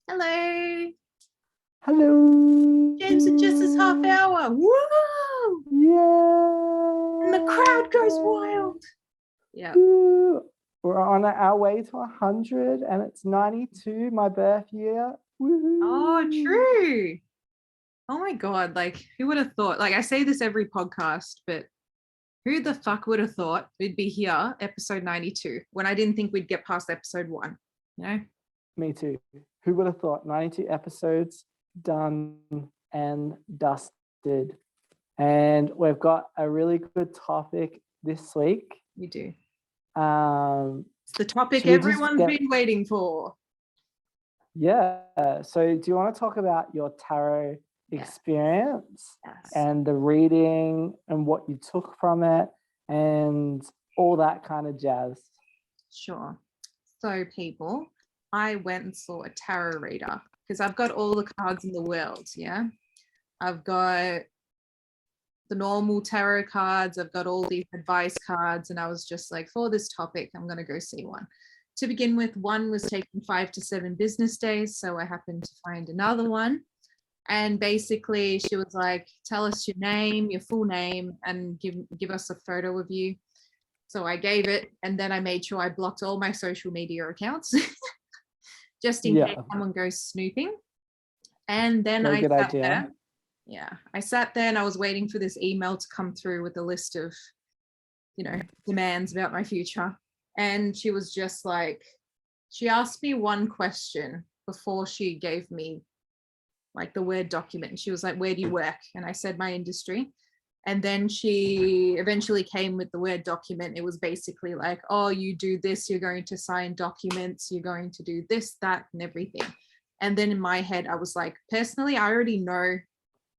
Hello. Hello. James and Jess's half hour. Woo! Yeah. And the crowd goes wild. Yeah. We're on our way to 100 and it's 92, my birth year. Woo-hoo. Oh, true. Oh my God. Like, who would have thought? Like, I say this every podcast, but who the fuck would have thought we'd be here, episode 92, when I didn't think we'd get past episode 1, you know? Me too. Who would have thought? 92 episodes done and dusted. And we've got a really good topic this week. We do. It's the topic everyone's been waiting for. Yeah. So do you want to talk about your tarot experience and the reading and what you took from it and all that kind of jazz? Sure. So people, I went and saw a tarot reader because I've got all the cards in the world. Yeah. I've got the normal tarot cards. I've got all these advice cards. And I was just like, for this topic, I'm going to go see one. To begin with, one was taking 5 to 7 business days. So I happened to find another one. And basically she was like, tell us your name, your full name, and give us a photo of you. So I gave it. And then I made sure I blocked all my social media accounts just in case someone goes snooping. And then I sat there. Yeah, I sat there and I was waiting for this email to come through with a list of, demands about my future. And she was just like, she asked me one question before she gave me like the Word document. And she was like, where do you work? And I said my industry. And then she eventually came with the Word document. It was basically like, oh, you do this, you're going to sign documents, you're going to do this, that, and everything. And then in my head, I was like, personally, I already know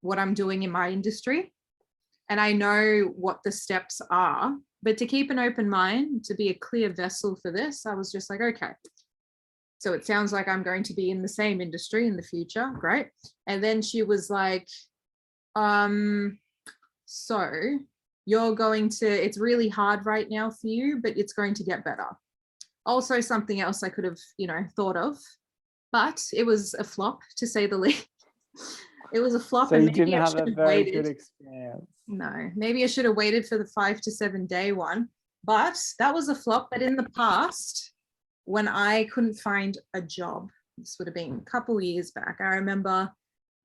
what I'm doing in my industry. And I know what the steps are. But to keep an open mind, to be a clear vessel for this, I was just like, okay. So it sounds like I'm going to be in the same industry in the future. Great. And then she was like, so you're going to, it's really hard right now for you, but it's going to get better. Also something else I could have, thought of, but it was a flop to say the least. It was a flop. So and you didn't have a very good experience. No, maybe I should have waited for the 5 to 7 day one, but that was a flop. But in the past, when I couldn't find a job, this would have been a couple of years back, I remember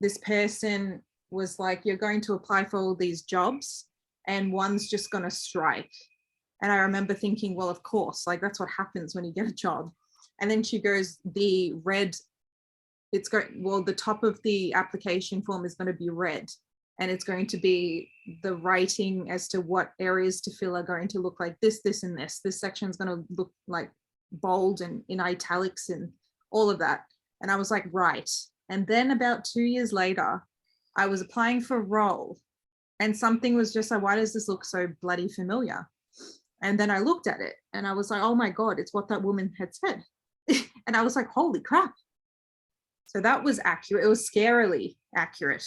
this person was like, you're going to apply for all these jobs and one's just going to strike. And I remember thinking, well, of course, like that's what happens when you get a job. And then she goes, the red, the top of the application form is going to be red, and it's going to be the writing as to what areas to fill are going to look like this, this, and this. This section is going to look like bold and in italics and all of that. And I was like, right. And then about 2 years later, I was applying for a role and something was just like, why does this look so bloody familiar? And then I looked at it and I was like, oh my God, it's what that woman had said. And I was like, holy crap. So that was accurate. It was scarily accurate.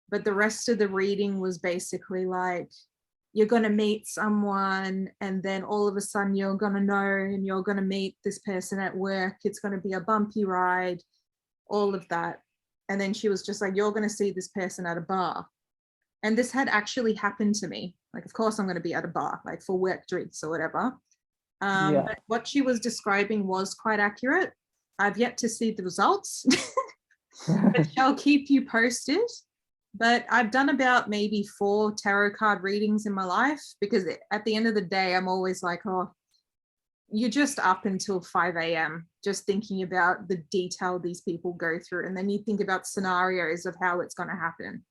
But the rest of the reading was basically like, you're going to meet someone and then all of a sudden you're going to know and you're going to meet this person at work. It's going to be a bumpy ride, all of that. And then she was just like, you're going to see this person at a bar. And this had actually happened to me. Like, of course I'm going to be at a bar, like for work drinks or whatever. But what she was describing was quite accurate. I've yet to see the results, but I'll keep you posted. But I've done about maybe 4 tarot card readings in my life, because at the end of the day, I'm always like, oh, you're just up until 5 a.m. just thinking about the detail these people go through. And then you think about scenarios of how it's going to happen.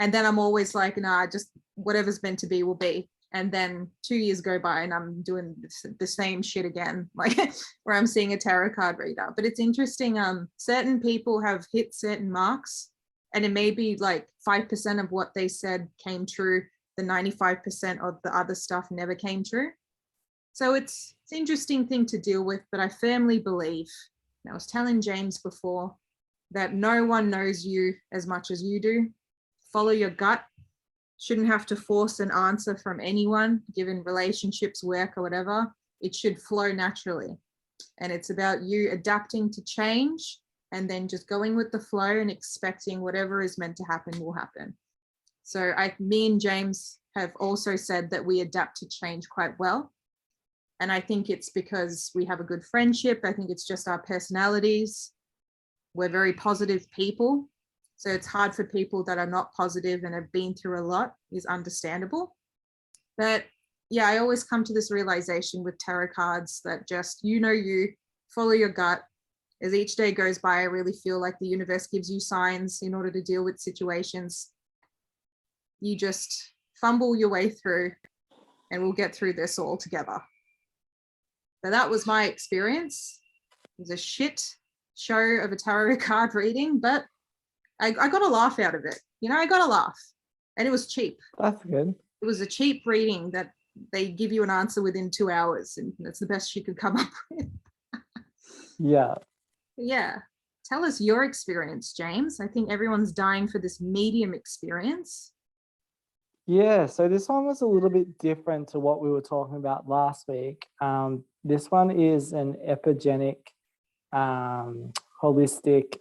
And then I'm always like, nah, just whatever's meant to be will be. And then 2 years go by and I'm doing the same shit again, like where I'm seeing a tarot card reader. But it's interesting. Certain people have hit certain marks, and it may be like 5% of what they said came true. The 95% of the other stuff never came true. So it's an interesting thing to deal with, but I firmly believe, and I was telling James before, that no one knows you as much as you do. Follow your gut. Shouldn't have to force an answer from anyone, given relationships, work, or whatever. It should flow naturally. And it's about you adapting to change and then just going with the flow and expecting whatever is meant to happen will happen. So me and James have also said that we adapt to change quite well. And I think it's because we have a good friendship. I think it's just our personalities. We're very positive people. So it's hard for people that are not positive and have been through a lot, is understandable. But yeah, I always come to this realization with tarot cards that just, you follow your gut. As each day goes by, I really feel like the universe gives you signs in order to deal with situations. You just fumble your way through and we'll get through this all together. So that was my experience. It was a shit show of a tarot card reading, but I got a laugh out of it. I got a laugh, and it was cheap. That's good. It was a cheap reading that they give you an answer within 2 hours, and that's the best you could come up with. Yeah. Yeah. Tell us your experience, James. I think everyone's dying for this medium experience. Yeah, so this one was a little bit different to what we were talking about last week. This one is an epigenic, holistic,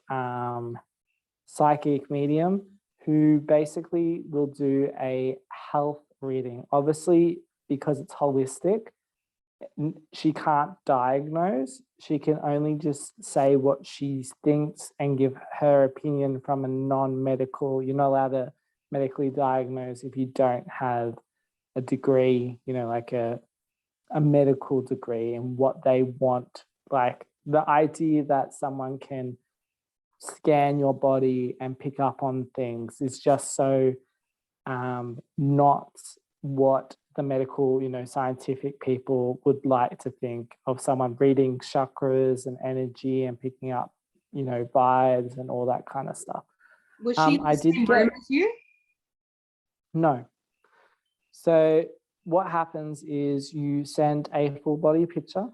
psychic medium who basically will do a health reading. Obviously, because it's holistic, she can't diagnose. She can only just say what she thinks and give her opinion from a non-medical. You're not allowed to medically diagnose if you don't have a degree, like a medical degree, and what they want. Like the idea that someone can scan your body and pick up on things is just so not what the medical, scientific people would like to think of someone reading chakras and energy and picking up, vibes and all that kind of stuff. Was she in the same room as you? No. So what happens is you send a full body picture,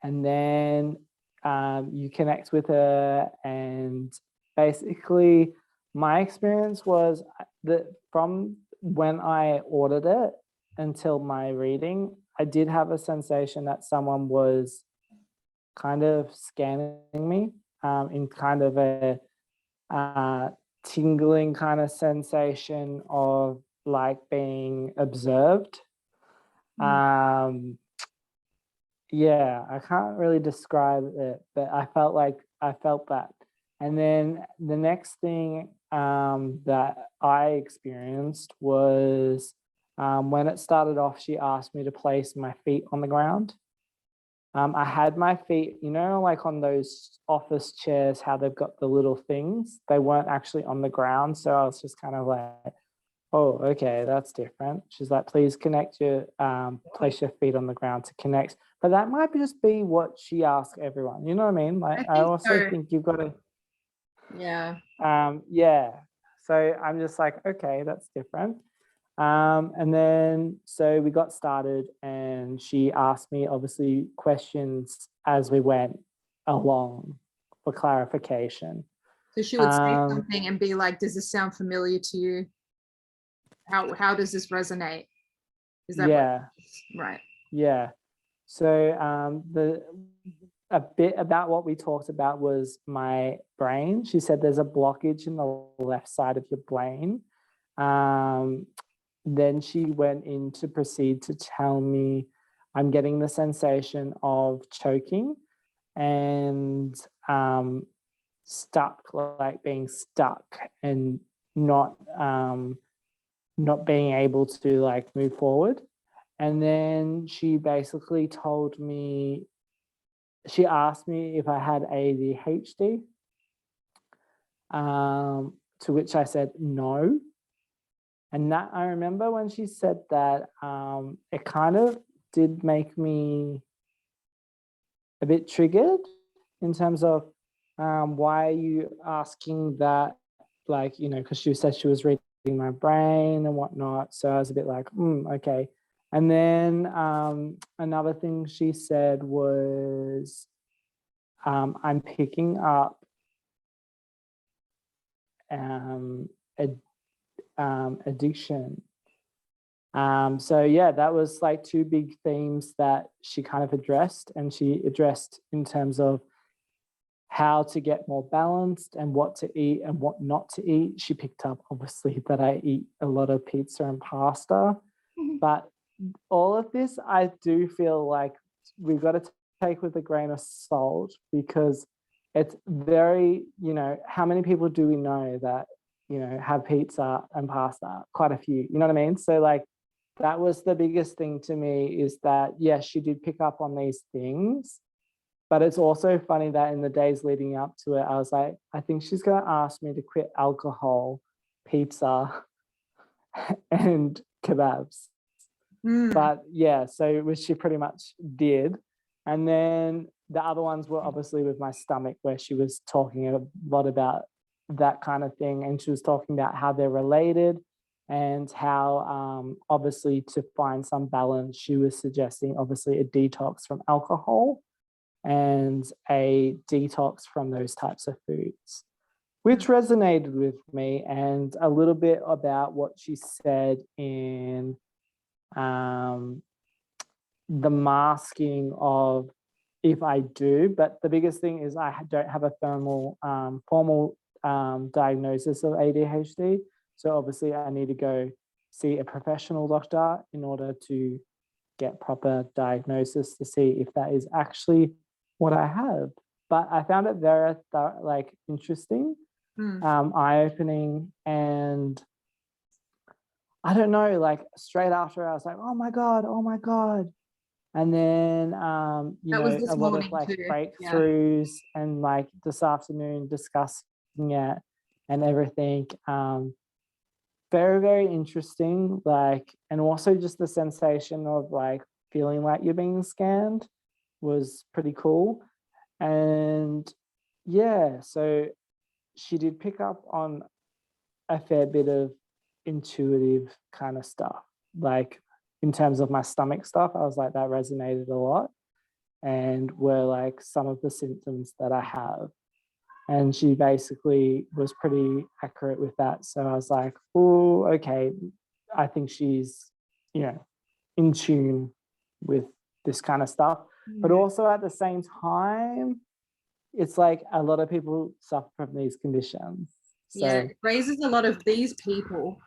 and then you connect with her, and basically my experience was that from when I ordered it until my reading, I did have a sensation that someone was kind of scanning me in kind of a tingling kind of sensation of like being observed. Yeah, I can't really describe it, but I felt that. And then the next thing that I experienced was when it started off, she asked me to place my feet on the ground. I had my feet, like on those office chairs, how they've got the little things. They weren't actually on the ground. So I was just kind of like, oh, okay, that's different. She's like, please connect place your feet on the ground to connect. But that might just be what she asked everyone. You know what I mean? Like, I also think you've got to. Yeah. Yeah. So I'm just like, okay, that's different. And then, so we got started, and she asked me obviously questions as we went along for clarification. So she would say something and be like, does this sound familiar to you? How does this resonate? Is that right? Yeah. So a bit about what we talked about was my brain. She said there's a blockage in the left side of your brain. Then she went in to proceed to tell me I'm getting the sensation of choking and stuck, like being stuck and not being able to like move forward. And then she basically told me, she asked me if I had ADHD, to which I said no. And that, I remember when she said that, it kind of did make me a bit triggered in terms of why are you asking that, like, because she said she was reading my brain and whatnot. So I was a bit like, okay. And then another thing she said was, I'm picking up addiction. So yeah, that was like two big themes that she kind of addressed, and she addressed in terms of how to get more balanced and what to eat and what not to eat. She picked up, obviously, that I eat a lot of pizza and pasta. But all of this, I do feel like we've got to take with a grain of salt, because it's very, how many people do we know that, have pizza and pasta? Quite a few, you know what I mean? So like, that was the biggest thing to me, is that, yes, she did pick up on these things. But it's also funny that in the days leading up to it, I was like, I think she's going to ask me to quit alcohol, pizza, and kebabs. But yeah, so which she pretty much did. And then the other ones were obviously with my stomach, where she was talking a lot about that kind of thing. And she was talking about how they're related, and how obviously to find some balance, she was suggesting obviously a detox from alcohol and a detox from those types of foods, which resonated with me. And a little bit about what she said in the masking of if I do. But the biggest thing is I don't have a formal diagnosis of ADHD. So obviously I need to go see a professional doctor in order to get proper diagnosis to see if that is actually what I have. But I found it very interesting, eye-opening, and I don't know, like straight after I was like, oh my God. And then, a lot of like breakthroughs, and like this afternoon discussing it and everything. Very, very interesting. Like, and also just the sensation of like feeling like you're being scanned was pretty cool. And yeah, so she did pick up on a fair bit of intuitive kind of stuff. Like in terms of my stomach stuff, I was like, that resonated a lot, and were like some of the symptoms that I have. And she basically was pretty accurate with that. So I was like, oh, okay, I think she's, in tune with this kind of stuff. But also at the same time, it's like a lot of people suffer from these conditions. So, yeah, it raises a lot of these people,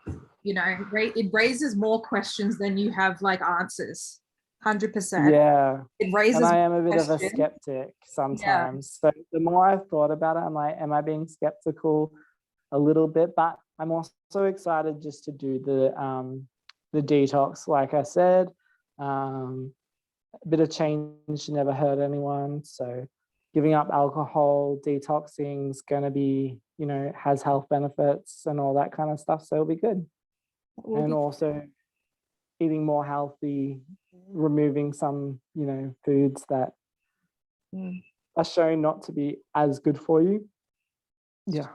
it raises more questions than you have like answers. 100%. Yeah. It raises, and I am a bit of a skeptic sometimes. Yeah. So the more I've thought about it, I'm like, am I being skeptical a little bit? But I'm also excited just to do the detox, like I said. A bit of change never hurt anyone. So giving up alcohol, detoxing is going to be, has health benefits and all that kind of stuff. So it'll be good. And also eating more healthy, removing some, foods that are shown not to be as good for you. Yeah.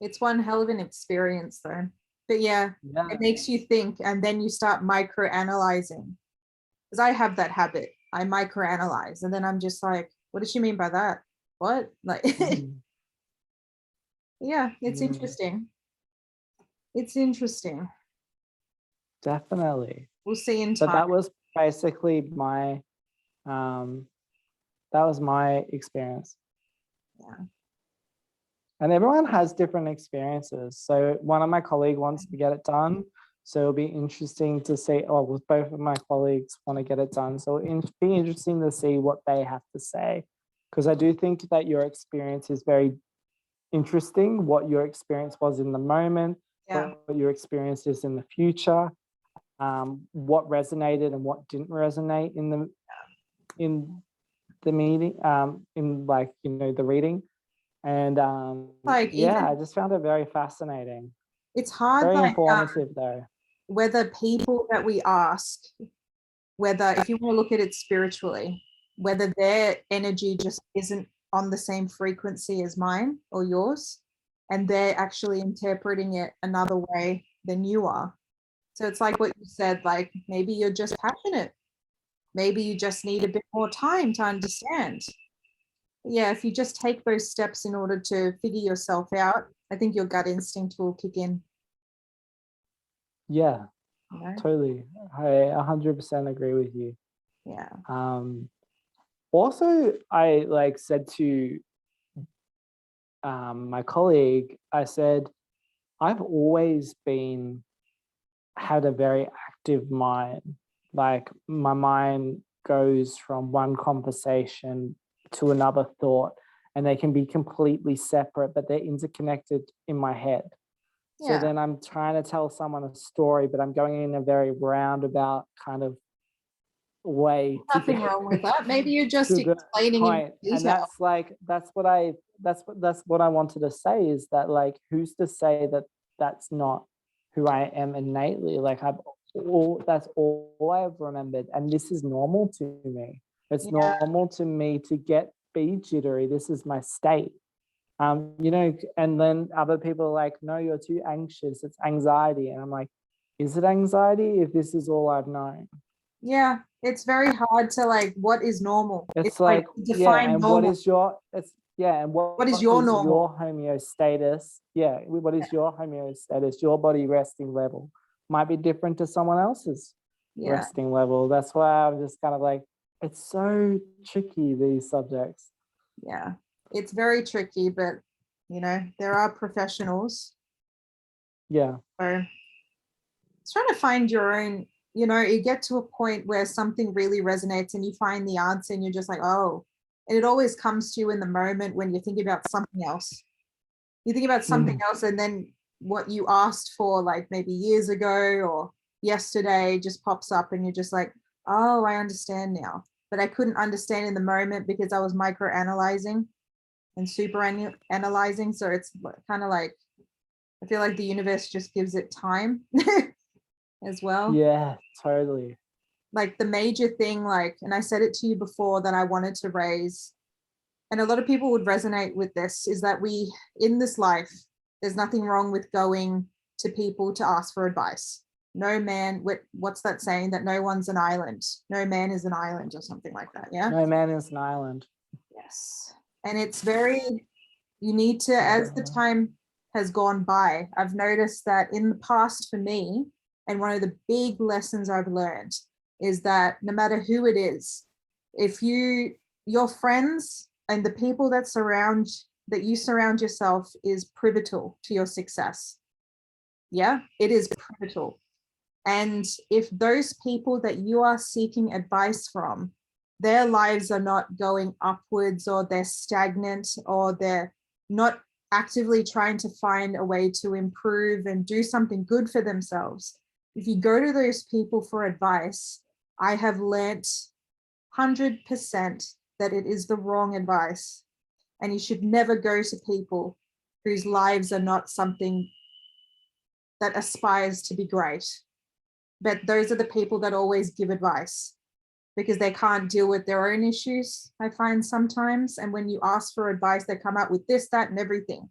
It's one hell of an experience though. But yeah, it makes you think, and then you start micro-analyzing. Because I have that habit. I micro-analyze, and then I'm just like, what does she mean by that? What? Like, yeah, it's interesting. It's interesting. Definitely. We'll see in time. But that was basically my experience. Yeah. And everyone has different experiences. So one of my colleagues wants to get it done. So it'll be interesting to see, both of my colleagues want to get it done. So it'll be interesting to see what they have to say. Because I do think that your experience is very interesting, what your experience was in the moment, what your experience is in the future, what resonated and what didn't resonate in the meeting, in like, the reading. And I just found it very fascinating. It's hard, very informative though. Whether people that we ask, whether if you want to look at it spiritually, whether their energy just isn't on the same frequency as mine or yours, and they're actually interpreting it another way than you are. So it's like what you said, like maybe you're just passionate. Maybe you just need a bit more time to understand. Yeah, if you just take those steps in order to figure yourself out, I think your gut instinct will kick in. Yeah, totally. I 100% agree with you. Yeah. Also, I said to my colleague, I said, I've always had a very active mind. Like my mind goes from one conversation to another thought, and they can be completely separate, but they're interconnected in my head. So Yeah. then I'm trying to tell someone a story, but I'm going in a very roundabout kind of way to Nothing get wrong with that. Maybe you're just to the explaining in point. And detail. that's what I wanted to say, is that, like, who's to say that that's not who I am innately? Like, that's all I've remembered, and this is normal to me. It's Yeah. normal to me to be jittery. This is my state. And then other people are like, no, you're too anxious. It's anxiety. And I'm like, is it anxiety if this is all I've known? Yeah. It's very hard to, like, what is normal? It's like, define and normal. and what is your is normal? your homeostasis? Yeah, what is your homeostatus? Your body resting level might be different to someone else's resting level. That's why I'm just kind of like, it's so tricky, these subjects. Yeah. It's very tricky, but there are professionals. Yeah. So it's trying to find your own, you get to a point where something really resonates and you find the answer and you're just like, oh, and it always comes to you in the moment when you think about something else. You think about something else, and then what you asked for, like maybe years ago or yesterday, just pops up and you're just like, oh, I understand now. But I couldn't understand in the moment because I was micro analyzing and super analyzing. So it's kind of like, I feel like the universe just gives it time as well. Yeah, totally. Like the major thing, like, and I said it to you before, that I wanted to raise, and a lot of people would resonate with this, is that in this life, there's nothing wrong with going to people to ask for advice. No man, what's that saying, that no one's an island? No man is an island, or something like that. Yeah. No man is an island. Yes. And it's you need to, as the time has gone by, I've noticed that in the past for me, and one of the big lessons I've learned is that no matter who it is, if your friends and the people that you surround yourself is pivotal to your success. Yeah, it is pivotal. And if those people that you are seeking advice from, their lives are not going upwards, or they're stagnant, or they're not actively trying to find a way to improve and do something good for themselves, if you go to those people for advice, I have learnt 100% that it is the wrong advice. And you should never go to people whose lives are not something that aspires to be great. But those are the people that always give advice because they can't deal with their own issues, I find sometimes. And when you ask for advice, they come out with this, that, and everything.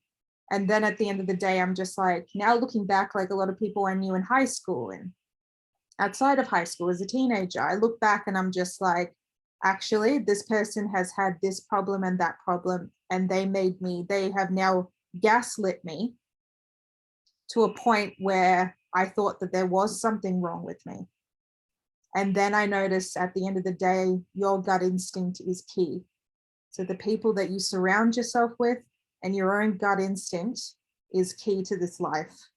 And then at the end of the day, I'm just like, now looking back, like a lot of people I knew in high school and outside of high school as a teenager, I look back and I'm just like, actually, this person has had this problem and that problem, and they have now gaslit me to a point where I thought that there was something wrong with me. And then I noticed at the end of the day, your gut instinct is key. So the people that you surround yourself with and your own gut instinct is key to this life.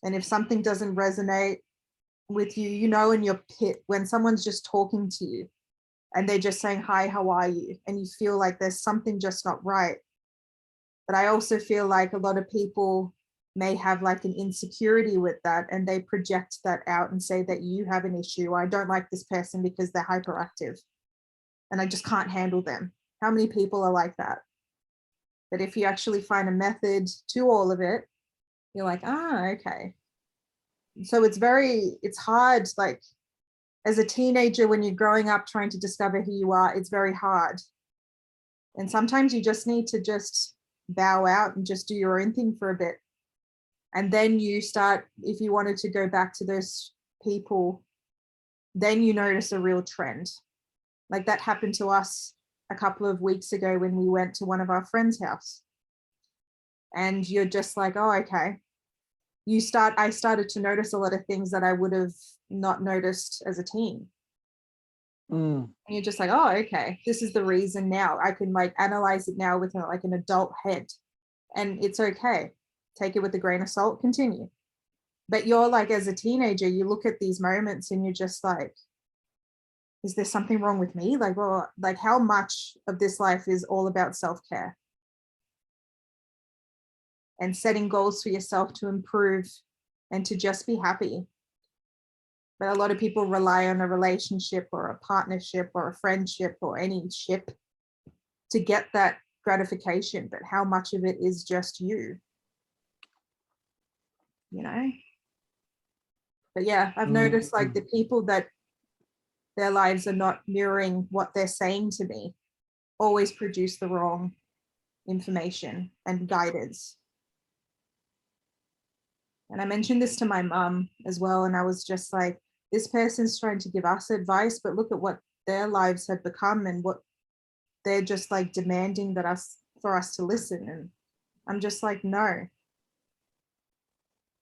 And if something doesn't resonate with you, in your pit, when someone's just talking to you and they're just saying, hi, how are you? And you feel like there's something just not right. But I also feel like a lot of people may have like an insecurity with that, and they project that out and say that you have an issue. I don't like this person because they're hyperactive and I just can't handle them. How many people are like that? But if you actually find a method to all of it, you're like, okay. So it's hard, like as a teenager, when you're growing up trying to discover who you are, it's very hard. And sometimes you just need to just bow out and just do your own thing for a bit. And then you start, if you wanted to go back to those people, then you notice a real trend. Like that happened to us a couple of weeks ago when we went to one of our friends' house. And you're just like, oh, okay. I started to notice a lot of things that I would have not noticed as a teen. Mm. And you're just like, oh, okay, this is the reason now. I can like analyze it now with like an adult head, and it's okay. Take it with a grain of salt, continue. But you're like, as a teenager, you look at these moments and you're just like, is there something wrong with me? Like, well, like how much of this life is all about self-care and setting goals for yourself to improve and to just be happy? But a lot of people rely on a relationship or a partnership or a friendship or any ship to get that gratification. But how much of it is just you? You know? But yeah, I've noticed like the people that their lives are not mirroring what they're saying to me always produce the wrong information and guidance. And I mentioned this to my mum as well. And I was just like, this person's trying to give us advice, but look at what their lives have become and what they're just like demanding for us to listen. And I'm just like, no.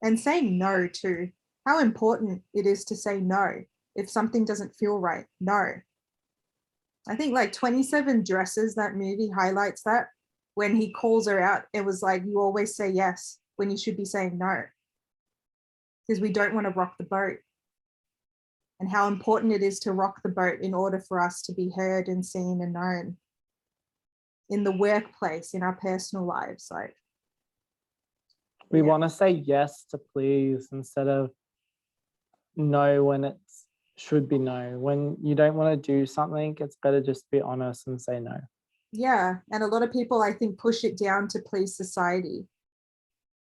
And saying no too, how important it is to say no if something doesn't feel right. No. I think like 27 Dresses, that movie highlights that when he calls her out, it was like, you always say yes when you should be saying no, because we don't want to rock the boat. And how important it is to rock the boat in order for us to be heard and seen and known in the workplace, in our personal lives. Like, we want to say yes to please instead of no when it should be no. When you don't want to do something, it's better just to be honest and say no. Yeah. And a lot of people, I think, push it down to please society.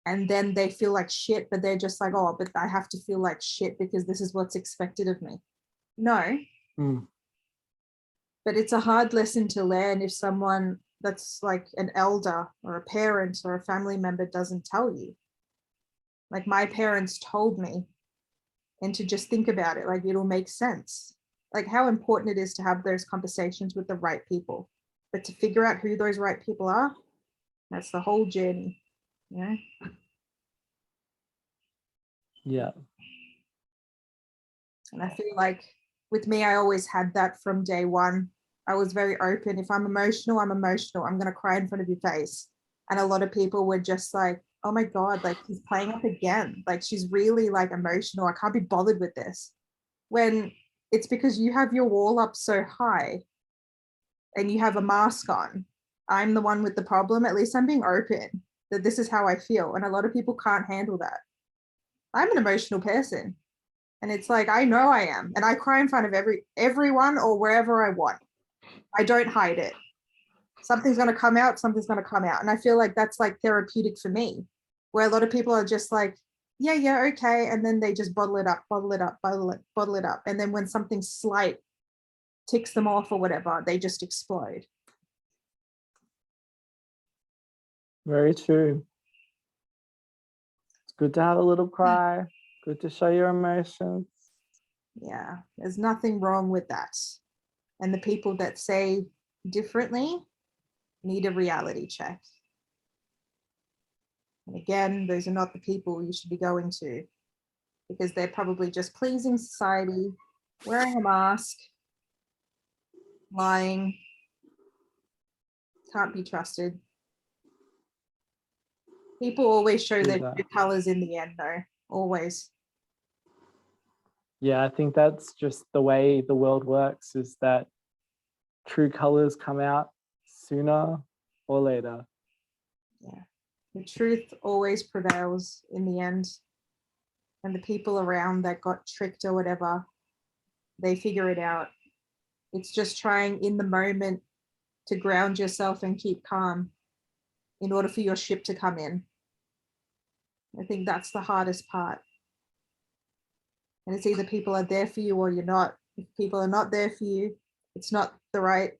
And then they feel like shit, but they're just like, oh, but I have to feel like shit because this is what's expected of me. No. But it's a hard lesson to learn if someone that's like an elder or a parent or a family member doesn't tell you. Like my parents told me, and to just think about it, like it'll make sense. Like how important it is to have those conversations with the right people. But to figure out who those right people are, that's the whole journey. Yeah. Yeah. And I feel like with me, I always had that from day one. I was very open. If I'm emotional, I'm emotional. I'm going to cry in front of your face. And a lot of people were just like, oh my God, like she's playing up again. Like she's really like emotional. I can't be bothered with this. When it's because you have your wall up so high and you have a mask on. I'm the one with the problem. At least I'm being open that this is how I feel. And a lot of people can't handle that. I'm an emotional person. And it's like, I know I am. And I cry in front of everyone or wherever I want. I don't hide it. Something's going to come out, something's going to come out. And I feel like that's like therapeutic for me, where a lot of people are just like, yeah, okay. And then they just bottle it up. And then when something slight ticks them off or whatever, they just explode. Very true. It's good to have a little cry. Good to show your emotions. Yeah, there's nothing wrong with that. And the people that say differently need a reality check. And again, those are not the people you should be going to, because they're probably just pleasing society, wearing a mask, lying, can't be trusted. People always show their true colors in the end, though, always. Yeah, I think that's just the way the world works, is that true colors come out sooner or later. Yeah, the truth always prevails in the end. And the people around that got tricked or whatever, they figure it out. It's just trying in the moment to ground yourself and keep calm in order for your ship to come in. I think that's the hardest part. And it's either people are there for you or you're not. If people are not there for you, it's not the right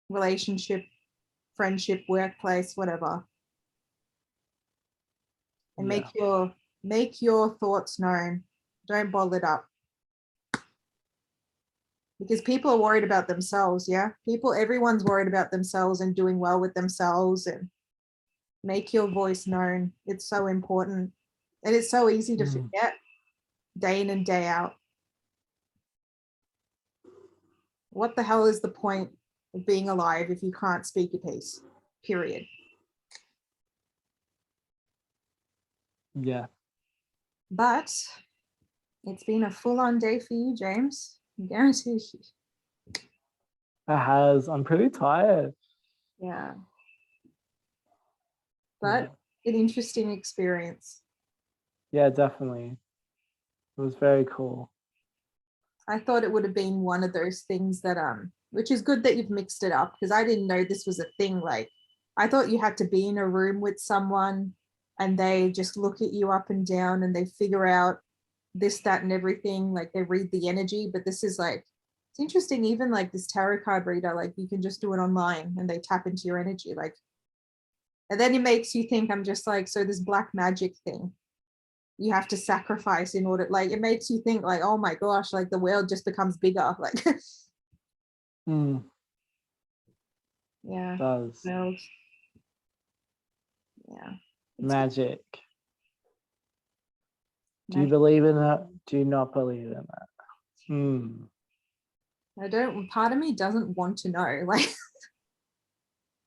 relationship, friendship, workplace, whatever. And make your thoughts known. Don't bottle it up. Because people are worried about themselves, yeah? Everyone's worried about themselves and doing well with themselves, and make your voice known. It's so important. And it's so easy to forget day in and day out. what the hell is the point of being alive if you can't speak a piece? Period. Yeah. But it's been a full-on day for you, James. I guarantee you. It has. I'm pretty tired. Yeah. But an interesting experience. Yeah, definitely. It was very cool. I thought it would have been one of those things that which is good that you've mixed it up, because I didn't know this was a thing. Like, I thought you had to be in a room with someone and they just look at you up and down and they figure out this, that, and everything. Like, they read the energy. But this is like, it's interesting. Even like this tarot card reader, like you can just do it online and they tap into your energy. Like, and then it makes you think, I'm just like, so this black magic thing, you have to sacrifice in order, like, it makes you think like, oh my gosh, like the world just becomes bigger. Like, yeah. Does. World. Yeah. Magic. Do you believe in it? Do you not believe in it? I don't, part of me doesn't want to know. Like,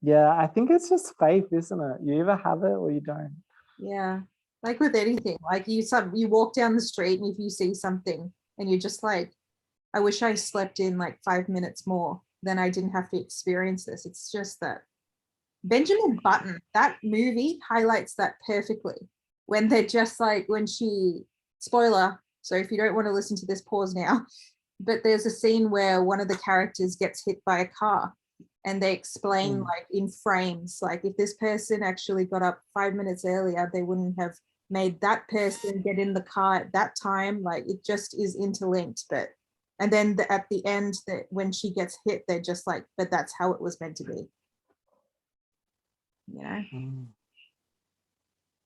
yeah, I think it's just faith, isn't it? You either have it or you don't. yeah. Like with anything, like you walk down the street and if you see something and you're just like, I wish I slept in like 5 minutes more, then I didn't have to experience this. It's just that Benjamin Button, that movie highlights that perfectly. When they're just like, when she, spoiler, so if you don't want to listen to this, pause now. But there's a scene where one of the characters gets hit by a car and they explain like in frames, like if this person actually got up 5 minutes earlier, they wouldn't have made that person get in the car at that time. Like, it just is interlinked. But, and then at the end, that when she gets hit, they're just like, but that's how it was meant to be. You know,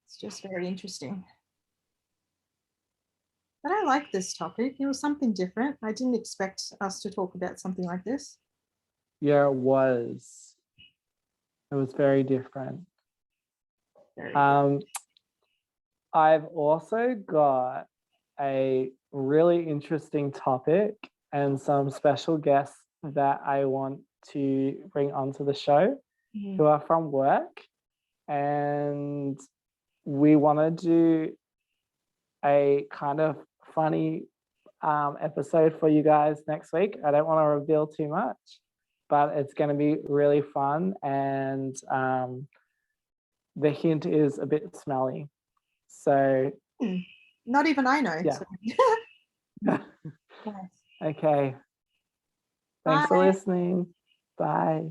it's just very interesting. But I like this topic. It was something different. I didn't expect us to talk about something like this. Yeah, it was. It was very different. I've also got a really interesting topic and some special guests that I want to bring onto the show who are from work. And we want to do a kind of funny episode for you guys next week. I don't want to reveal too much, but it's going to be really fun. And the hint is a bit smelly. So not even I know. Yeah. So. Okay. Thanks for listening. Bye.